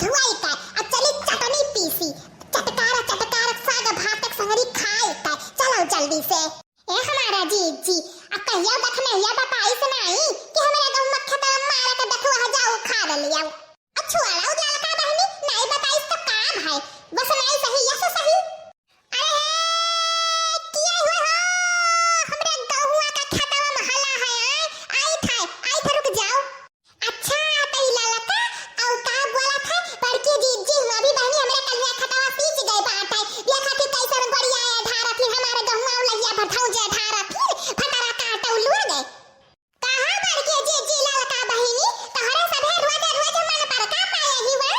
धुआई का चली चटनी पीसी चटकार साग भात संगरी खाए का चलो जल्दी से। ए हमारा जीजी अब कहिया देखने या बताई से नहीं कि हमारे गांव में खेत मारा के देखो आ जाओ खा लिया अछुआला उजाला का बहनी नहीं बताई तो काम है बस नहीं सही यस सही। अरे किया हुआ हो हमरे गहुआ का खेतवा महला है आई था रुक जाओ। अच्छा तई लाला का औ का बोला था बड़की जीजी अभी बहनी हमरे कलिया खतवा पीच गए बात है ये खातिर कैसन गड़िया है ढारा थी हमारे गहुआ लइया भठाऊ जे ढारा थी फटारा काटौ लुआ गए कहां बड़की जीजी लाला का बहनी तोहरे सभे रोज मन पर का पाए ही वे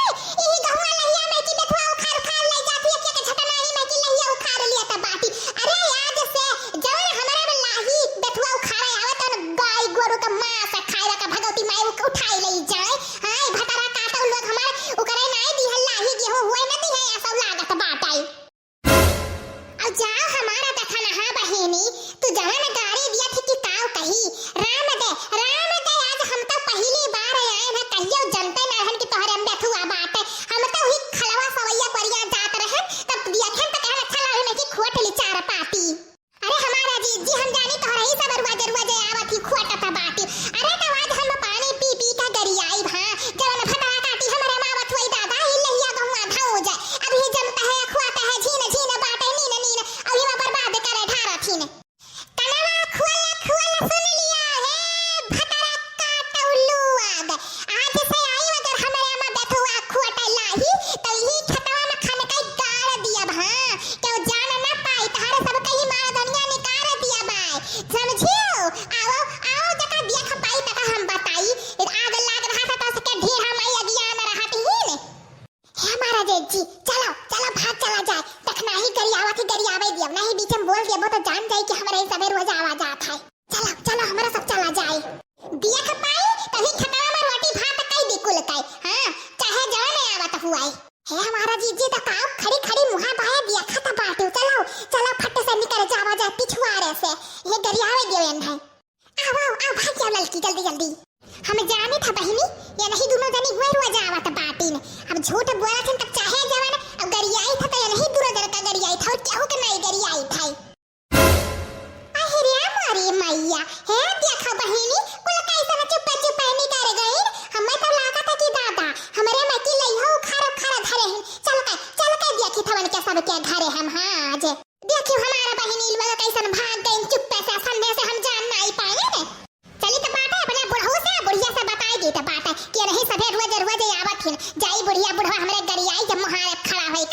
ई गहुआ लइया में की देखवा उखाड़ ले जाती है के झटनाई में की लइया उखाड़ लिया त बाटी। अरे आज से जवन हमारे में लाही देखवा उखाड़े आवत न गाय गोरु का मांस खाएला का भगवती माई उठाई ले जाए हाय भटारा काटौ लोग हमारे उकरे नहीं दिहल लाही गेहूं हुए न दिहे ऐसा लागत बाटाई। अब जाओ हमारा देखना हां बहिनी तू जवन गाड़ी दिया थी कि काव कही राम दे आज हम तो पहली बार आए हैं कहियो जनते न रहन कि तोहरे में देखुआ बात हम तो ही खलवा सवैया परिया जात रहन तब देखन त कहन अच्छा लागल कि खोट ली चार पाती। अरे हमारा जीजी हम जानी तोहरे ही सब रुआ आवत ही खोटत बाटी। अरे तो आज हम पानी पी का गरियाई भा जवन फटा काटी हमारे मावत होई दादा ही लइया गहुआ धाओ जाए अभी जमता है खुआता है झीन बाटे नीन अभी बर्बाद करे ढारा थीन कनवा खोल सुन लिया है भटरा काटौलू आग आज से आई अगर हमारे में बैठुआ खोटा लाही तो ही खतवा में खाने का गाड़ दिया भा क्यों जान ना पाई तारे सब कहीं मार दुनिया निकाल दिया बाय समझियो। आओ जका देख पाई तक हम बताई आग लाग रहा था तो उसके ढेर हम आई अज्ञान रहती ही ने हे हमारा जीजी चलो भाग चला जाए देखना ही गरियावे दिया नहीं बीच में बोल दिया वो तो जान जाए कि हमारे सवेर रोज आवाज आता है चलो हमारा सब चला जाए देख पाई तभी खतरा में रोटी भात कई बिकुल कई हां चाहे जाने आवत हुआ है हमारा जीजी तो काव खड़ी मुहा बाए दिया खाता बाटू चलो फट से निकल जावा जा पिछवाड़े से ये गरियावे दियोन है आओ भाग जाओ लड़की जल्दी हम जाने था बहनी ये नहीं दोनों जनी हुए रोज आवत बाटी ने अब झूठ बोला थे तक चाहे जवान अब गरियाई था तो ये नहीं दूर जन का गरियाई था और क्या हो के नहीं गरियाई था। अरे मारी मैया है देखा बहनी बोला कैसा चुप नहीं कर गई हमें तो लगा था कि दादा हमारे में की लई हो खारा धरे हैं चल के देखी थवन के सब के घरे हम हां आज देखियो हमारा बहनी लोग कैसन भाग गई चुप से संदेह से हम जान नहीं पाए ने चली तो बात अपने बुढ़ऊ से बुढ़िया से बताएगी तो बात कि नहीं सभे रोज आवत हैं जाई बुढ़िया बुढ़वा हमरे गरियाई जब मुहारे खड़ा होई